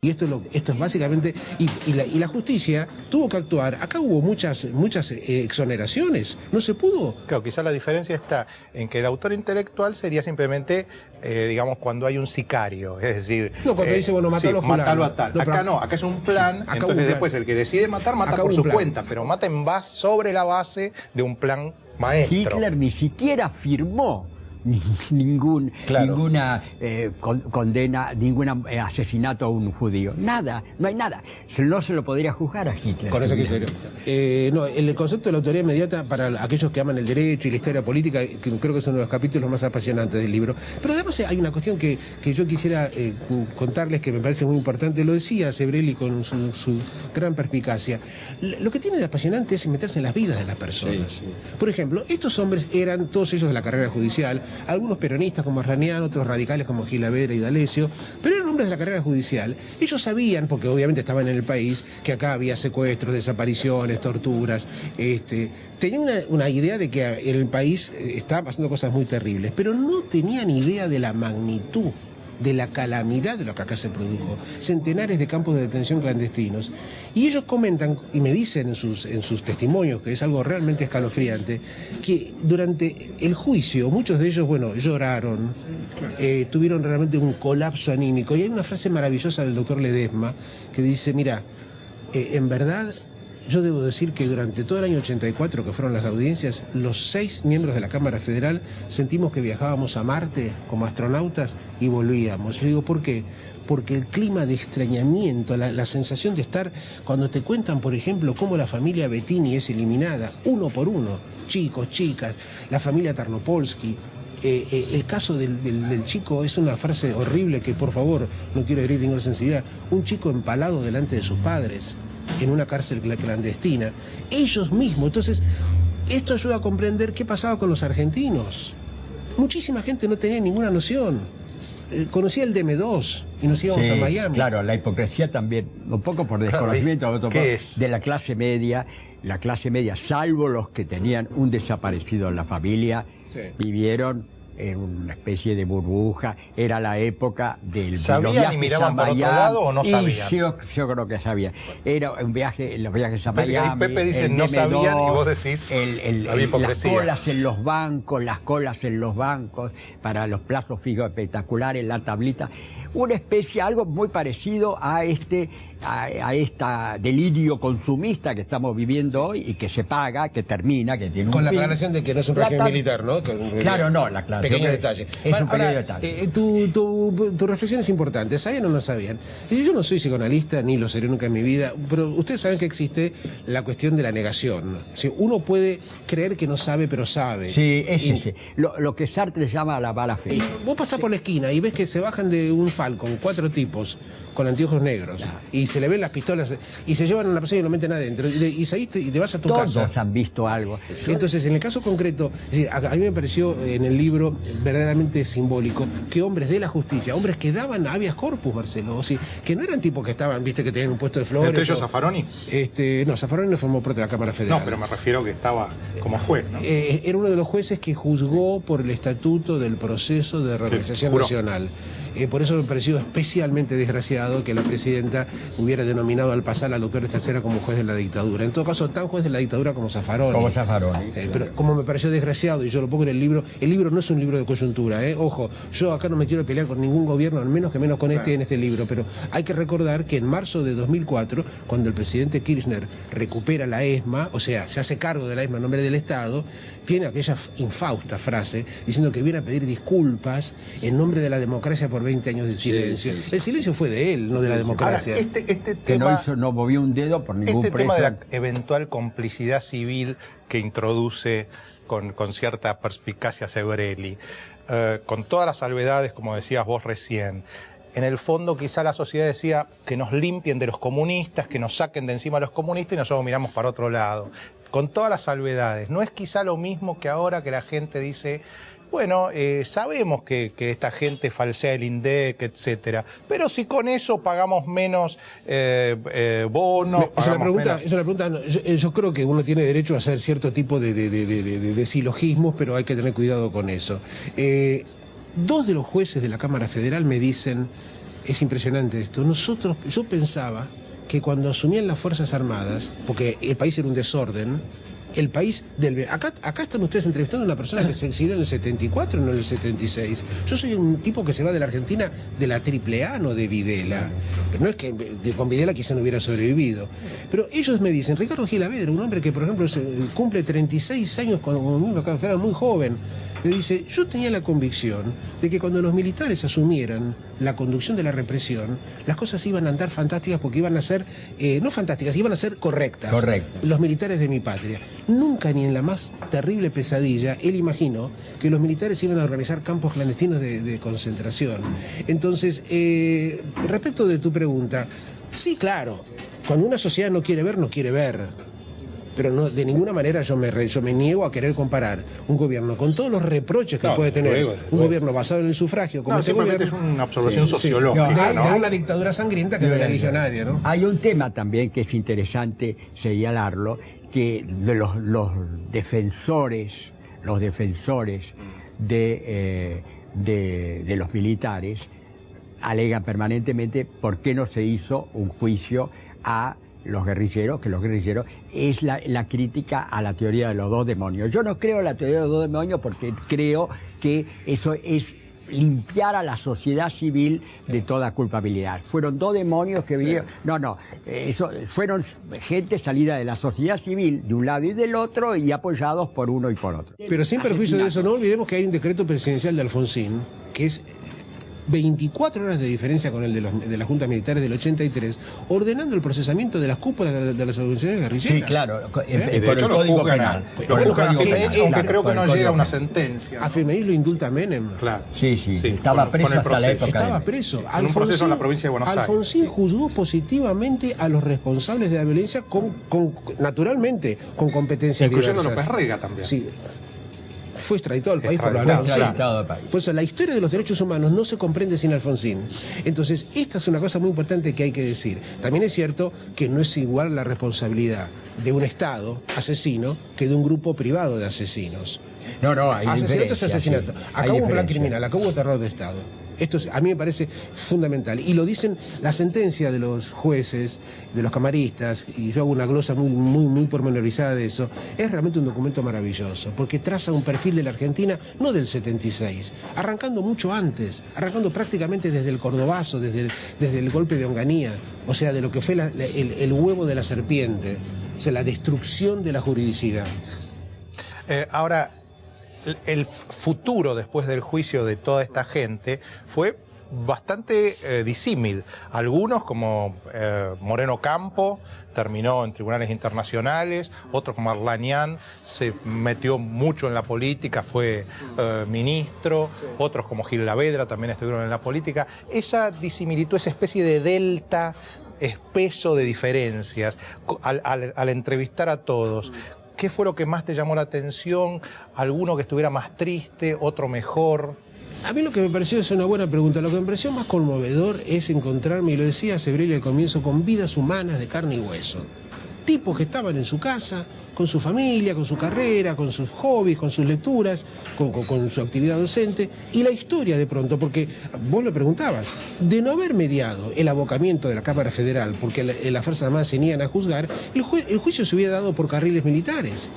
Y esto es básicamente, y la justicia tuvo que actuar. Acá hubo muchas exoneraciones, no se pudo. Claro, quizás la diferencia está en que el autor intelectual sería simplemente, digamos, cuando hay un sicario, es decir... No, cuando dice, bueno, matalo a fulano. Matalo a tal. No, acá no, acá es un plan, acá entonces después el que decide matar, mata por su cuenta, pero mata en base, sobre la base de un plan maestro. Hitler ni siquiera firmó ninguna condena, ningún asesinato a un judío. Nada, no hay nada. No se lo podría juzgar a Hitler. Con ese criterio. No, el concepto de la autoridad inmediata para aquellos que aman el derecho y la historia política, que creo que es uno de los capítulos más apasionantes del libro. Pero además hay una cuestión que yo quisiera contarles que me parece muy importante. Lo decía Sebrelli con su gran perspicacia. Lo que tiene de apasionante es meterse en las vidas de las personas. Sí, sí. Por ejemplo, estos hombres eran todos ellos de la carrera judicial, algunos peronistas como Arranian, otros radicales como Gilavera y D'Alessio, pero eran hombres de la carrera judicial. Ellos sabían, porque obviamente estaban en el país, que acá había secuestros, desapariciones, torturas, tenían una idea de que el país estaba pasando cosas muy terribles, pero no tenían idea de la magnitud, de la calamidad de lo que acá se produjo. Centenares de campos de detención clandestinos. Y ellos comentan, y me dicen en sus testimonios, que es algo realmente escalofriante, que durante el juicio, muchos de ellos, bueno, lloraron, tuvieron realmente un colapso anímico. Y hay una frase maravillosa del doctor Ledesma, que dice, mira, en verdad... Yo debo decir que durante todo el año 84, que fueron las audiencias, los 6 miembros de la Cámara Federal sentimos que viajábamos a Marte como astronautas y volvíamos. Yo digo, ¿por qué? Porque el clima de extrañamiento, la sensación de estar, cuando te cuentan, por ejemplo, cómo la familia Bettini es eliminada, uno por uno, chicos, chicas, la familia Tarnopolsky. El caso del chico es una frase horrible que, por favor, no quiero herir ninguna sensibilidad, un chico empalado delante de sus padres, en una cárcel clandestina, ellos mismos. Entonces, esto ayuda a comprender qué pasaba con los argentinos. Muchísima gente no tenía ninguna noción. Conocía el DM2 y nos íbamos a Miami. Claro, la hipocresía también, un poco por desconocimiento, de la clase media, salvo los que tenían un desaparecido en la familia, vivieron en una especie de burbuja. Era la época del ¿Sabían y miraban para otro lado o no sabían? Yo creo que sabían. Era un viaje, los viajes a Miami. Pepe dice no sabían y vos decís había hipocresía. Las colas en los bancos para los plazos fijos espectaculares, la tablita. Una especie, algo muy parecido a este delirio consumista que estamos viviendo hoy y que se paga, que termina, que tiene un con fin. La aclaración de que no es un régimen militar, ¿no? Claro, no, la aclaración. Pequeño detalle. Es un pequeño detalle. Tu reflexión es importante. ¿Sabían o no sabían? Yo no soy psicoanalista, ni lo seré nunca en mi vida, pero ustedes saben que existe la cuestión de la negación. O sea, uno puede creer que no sabe, pero sabe. Sí, ese. Lo que Sartre llama la mala fe. Vos pasás por la esquina y ves que se bajan de un Falcon 4 tipos con anteojos negros, y se le ven las pistolas y se llevan a una persona y lo meten adentro y saliste y te vas a tu casa. Todos han visto algo. Entonces, en el caso concreto, es decir, a mí me pareció en el libro verdaderamente simbólico que hombres de la justicia, hombres que daban habeas corpus, Marcelo, o sea, que no eran tipos que estaban, viste, que tenían un puesto de flores. ¿Entre ellos Zaffaroni? No, Zaffaroni no formó parte de la Cámara Federal. No, pero me refiero que estaba como juez, ¿no? Era uno de los jueces que juzgó por el estatuto del proceso de reorganización nacional. Por eso me pareció especialmente desgraciado que la presidenta hubiera denominado al pasar al doctor Estercera como juez de la dictadura. En todo caso, tan juez de la dictadura como Zaffaroni. Pero como me pareció desgraciado, y yo lo pongo en el libro no es un libro de coyuntura, ojo, yo acá no me quiero pelear con ningún gobierno, al menos que menos con en este libro, pero hay que recordar que en marzo de 2004, cuando el presidente Kirchner recupera la ESMA, o sea, se hace cargo de la ESMA en nombre del Estado, tiene aquella infausta frase diciendo que viene a pedir disculpas en nombre de la democracia por 20 años de silencio. Sí. El silencio fue de él, no de la democracia. Ahora, este tema, que no movió un dedo por ningún preso. Tema de la eventual complicidad civil que introduce con cierta perspicacia Sebrelli, con todas las salvedades, como decías vos recién. En el fondo quizá la sociedad decía que nos limpien de los comunistas, que nos saquen de encima a los comunistas y nosotros miramos para otro lado. Con todas las salvedades. No es quizá lo mismo que ahora que la gente dice, bueno, sabemos que esta gente falsea el INDEC, etcétera, pero si con eso pagamos menos bonos... Es una pregunta, yo creo que uno tiene derecho a hacer cierto tipo de silogismos, pero hay que tener cuidado con eso. Dos de los jueces de la Cámara Federal me dicen... es impresionante esto. Yo pensaba que cuando asumían las Fuerzas Armadas, porque el país era un desorden, el país del... Acá están ustedes entrevistando a una persona que se exilió en el 74, no en el 76. Yo soy un tipo que se va de la Argentina de la AAA, no de Videla. Pero no es que con Videla quizá no hubiera sobrevivido. Pero ellos me dicen, Ricardo Gilavedra, un hombre que, por ejemplo, cumple 36 años con un cáncer muy joven, me dice, yo tenía la convicción de que cuando los militares asumieran la conducción de la represión, las cosas iban a andar fantásticas porque iban a ser, no fantásticas, iban a ser correctas. Correcto. Los militares de mi patria. Nunca ni en la más terrible pesadilla él imaginó que los militares iban a organizar campos clandestinos de concentración. Entonces, respecto de tu pregunta, sí, claro, cuando una sociedad no quiere ver, no quiere ver. Pero no, de ninguna manera yo me niego a querer comparar un gobierno con todos los reproches que puede tener un gobierno basado en el sufragio, como este gobierno. Es una observación sociológica, de una dictadura sangrienta que no la elige nadie, ¿no? Hay un tema también que es interesante señalarlo, que de los defensores de los militares alegan permanentemente por qué no se hizo un juicio a los guerrilleros, que los guerrilleros es la crítica a la teoría de los dos demonios. Yo no creo en la teoría de los dos demonios porque creo que eso es limpiar a la sociedad civil de toda culpabilidad. Fueron dos demonios que vieron... Eso fueron gente salida de la sociedad civil de un lado y del otro y apoyados por uno y por otro. Pero sin perjuicio de eso, no olvidemos que hay un decreto presidencial de Alfonsín que es 24 horas de diferencia con el de las juntas militares del 83, ordenando el procesamiento de las cúpulas de las organizaciones guerrilleras. Sí, claro, por el Código Penal. Aunque creo que no llega a una sentencia. A FMI lo indulta Menem. Claro. Sí, estaba preso hasta la época. Estaba preso. En un proceso en la provincia de Buenos Aires. Alfonsín juzgó positivamente a los responsables de la violencia naturalmente, con competencias incluyendo diversas. López Rega también. Sí. Fue extraditado al país por la verdad. Por eso la historia de los derechos humanos no se comprende sin Alfonsín. Entonces, esta es una cosa muy importante que hay que decir. También es cierto que no es igual la responsabilidad de un Estado asesino que de un grupo privado de asesinos. Hay asesinato es asesinato. Sí. Acá hubo un plan criminal, acá hubo terror de Estado. Esto a mí me parece fundamental. Y lo dicen la sentencia de los jueces, de los camaristas, y yo hago una glosa muy pormenorizada de eso. Es realmente un documento maravilloso, porque traza un perfil de la Argentina, no del 76, arrancando mucho antes, arrancando prácticamente desde el Cordobazo, desde el golpe de Onganía, o sea, de lo que fue el huevo de la serpiente, o sea, la destrucción de la juridicidad. Ahora, el futuro después del juicio de toda esta gente fue bastante disímil. Algunos, como Moreno Campo, terminó en tribunales internacionales, otros como Arlanian se metió mucho en la política, fue ministro, otros como Gilavedra también estuvieron en la política. Esa disimilitud, esa especie de delta espeso de diferencias, al entrevistar a todos, ¿qué fue lo que más te llamó la atención? ¿Alguno que estuviera más triste, otro mejor? A mí lo que me pareció es una buena pregunta. Lo que me pareció más conmovedor es encontrarme, y lo decía Sebrelli al comienzo, con vidas humanas de carne y hueso. Tipos que estaban en su casa, con su familia, con su carrera, con sus hobbies, con sus lecturas, con su actividad docente, y la historia de pronto, porque vos lo preguntabas, de no haber mediado el abocamiento de la Cámara Federal, porque las Fuerzas Armadas se niegan a juzgar, el juicio se hubiera dado por carriles militares.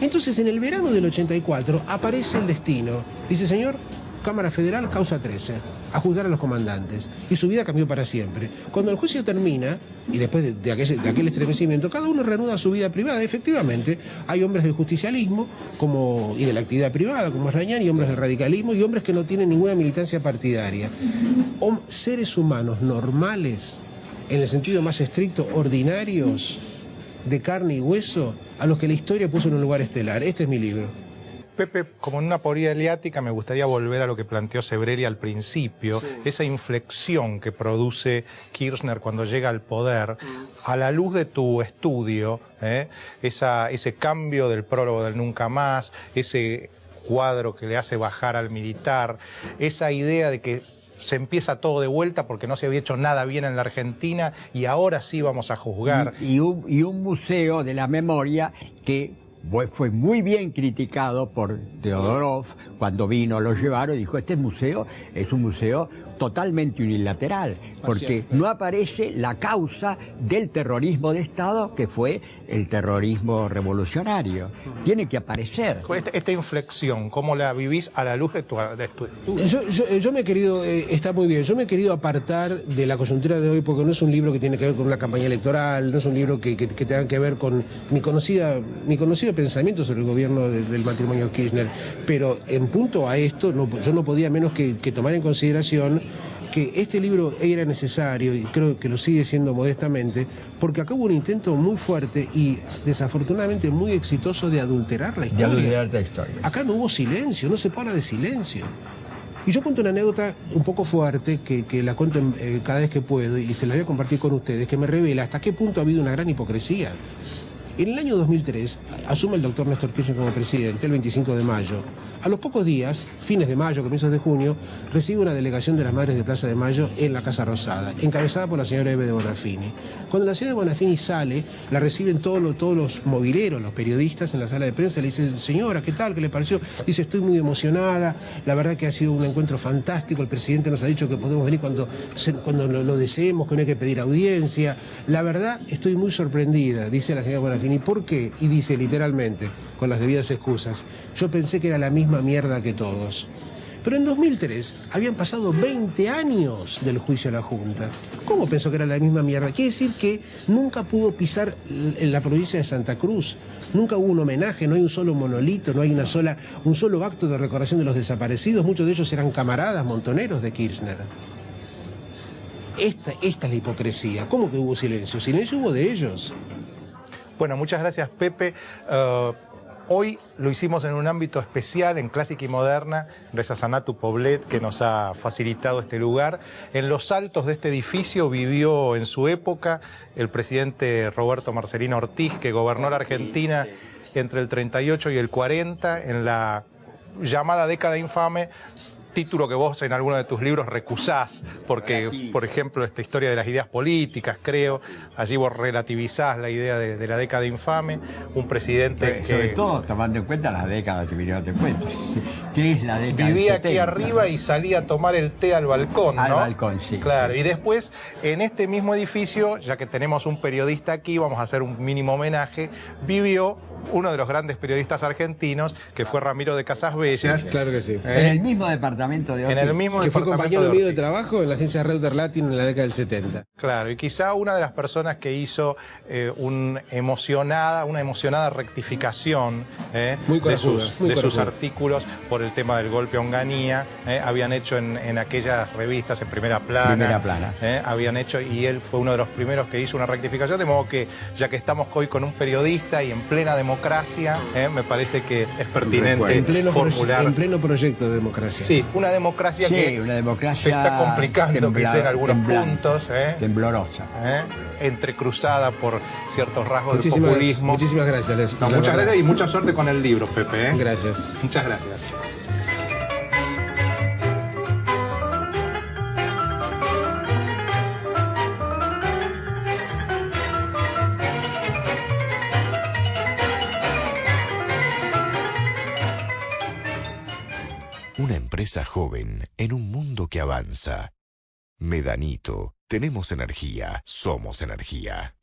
Entonces, en el verano del 84, aparece el destino. Dice, señor, Cámara Federal, causa 13, a juzgar a los comandantes. Y su vida cambió para siempre. Cuando el juicio termina, y después de aquel estremecimiento, cada uno reanuda su vida privada. Efectivamente, hay hombres del justicialismo y de la actividad privada, como Arlanian, y hombres del radicalismo, y hombres que no tienen ninguna militancia partidaria. Seres humanos normales, en el sentido más estricto, ordinarios, de carne y hueso, a los que la historia puso en un lugar estelar. Este es mi libro. Pepe, como en una aporía eliática, me gustaría volver a lo que planteó Sebrelli al principio, esa inflexión que produce Kirchner cuando llega al poder, a la luz de tu estudio, ese cambio del prólogo del Nunca Más, ese cuadro que le hace bajar al militar, esa idea de que se empieza todo de vuelta porque no se había hecho nada bien en la Argentina y ahora sí vamos a juzgar. Y un museo de la memoria que fue muy bien criticado por Teodorov cuando vino, lo llevaron y dijo, este museo es un museo totalmente unilateral, porque no aparece la causa del terrorismo de Estado, que fue el terrorismo revolucionario. Tiene que aparecer. Esta inflexión, ¿cómo la vivís a la luz de tu estudio? Yo me he querido, está muy bien, yo me he querido apartar de la coyuntura de hoy, porque no es un libro que tiene que ver con una campaña electoral, no es un libro que tenga que ver con mi conocido pensamiento sobre el gobierno del matrimonio Kirchner, pero en punto a esto, yo no podía menos que tomar en consideración que este libro era necesario, y creo que lo sigue siendo modestamente, porque acá hubo un intento muy fuerte y desafortunadamente muy exitoso de adulterar la historia. Acá no hubo silencio, no se habla de silencio. Y yo cuento una anécdota un poco fuerte, que la cuento cada vez que puedo, y se la voy a compartir con ustedes, que me revela hasta qué punto ha habido una gran hipocresía. En el año 2003 asume el doctor Néstor Kirchner como presidente, el 25 de mayo. A los pocos días, fines de mayo, comienzos de junio, recibe una delegación de las Madres de Plaza de Mayo en la Casa Rosada, encabezada por la señora Eve de Bonafini. Cuando la señora de Bonafini sale, la reciben todos los mobileros, los periodistas en la sala de prensa, le dicen: señora, ¿qué tal? ¿Qué le pareció? Dice: estoy muy emocionada, la verdad que ha sido un encuentro fantástico, el presidente nos ha dicho que podemos venir cuando lo deseemos, que no hay que pedir audiencia. La verdad, estoy muy sorprendida, dice la señora Bonafini. ¿Por qué? Y dice literalmente, con las debidas excusas: yo pensé que era la misma mierda que todos. Pero en 2003 habían pasado 20 años del juicio a las juntas. ¿Cómo pensó que era la misma mierda? Quiere decir que nunca pudo pisar en la provincia de Santa Cruz. Nunca hubo un homenaje, no hay un solo monolito, no hay un solo acto de recordación de los desaparecidos. Muchos de ellos eran camaradas, montoneros de Kirchner. Esta es la hipocresía. ¿Cómo que hubo silencio? Silencio hubo de ellos. Bueno, muchas gracias, Pepe. Hoy lo hicimos en un ámbito especial, en Clásica y Moderna, gracias a Natu Poblet, que nos ha facilitado este lugar. En los altos de este edificio vivió en su época el presidente Roberto Marcelino Ortiz, que gobernó la Argentina entre el 38 y el 40, en la llamada década infame, título que vos en alguno de tus libros recusás, porque, por ejemplo, esta historia de las ideas políticas, creo, allí vos relativizás la idea de la década infame, un presidente que... Sobre todo tomando en cuenta las décadas que vinieron después. ¿Qué es la década? Vivía aquí arriba y salía a tomar el té al balcón, ¿no? Al balcón, sí. Claro, sí. Y después, en este mismo edificio, ya que tenemos un periodista aquí, vamos a hacer un mínimo homenaje, vivió uno de los grandes periodistas argentinos, que fue Ramiro de Casasbellas. Claro que sí. En el mismo departamento de Ortiz. En el mismo que fue compañero de mío de trabajo en la agencia Reuter Latin en la década del 70. Claro, y quizá una de las personas que hizo una emocionada rectificación de sus artículos por el tema del golpe a Onganía. Habían hecho en aquellas revistas, en Primera Plana. Habían hecho, y él fue uno de los primeros que hizo una rectificación, de modo que, ya que estamos hoy con un periodista y en plena democracia, me parece que es pertinente formular... En pleno proyecto de democracia. Sí, una democracia que una democracia se está complicando quizá en algunos puntos. Temblorosa. Entrecruzada por ciertos rasgos del populismo. Muchísimas gracias, Les. Muchas gracias y mucha suerte con el libro, Pepe. Gracias. Muchas gracias. Una empresa joven en un mundo que avanza. Medanito, tenemos energía, somos energía.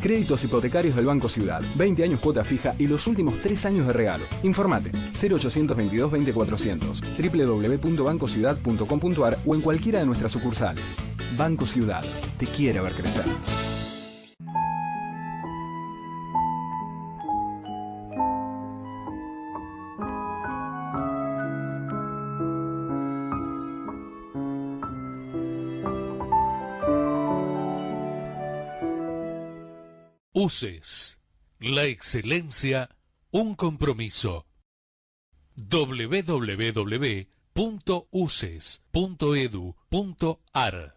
Créditos hipotecarios del Banco Ciudad. 20 años cuota fija y los últimos 3 años de regalo. Informate 0822 20400, www.bancociudad.com.ar o en cualquiera de nuestras sucursales. Banco Ciudad. Te quiere ver crecer. UCES, la excelencia, un compromiso. www.uces.edu.ar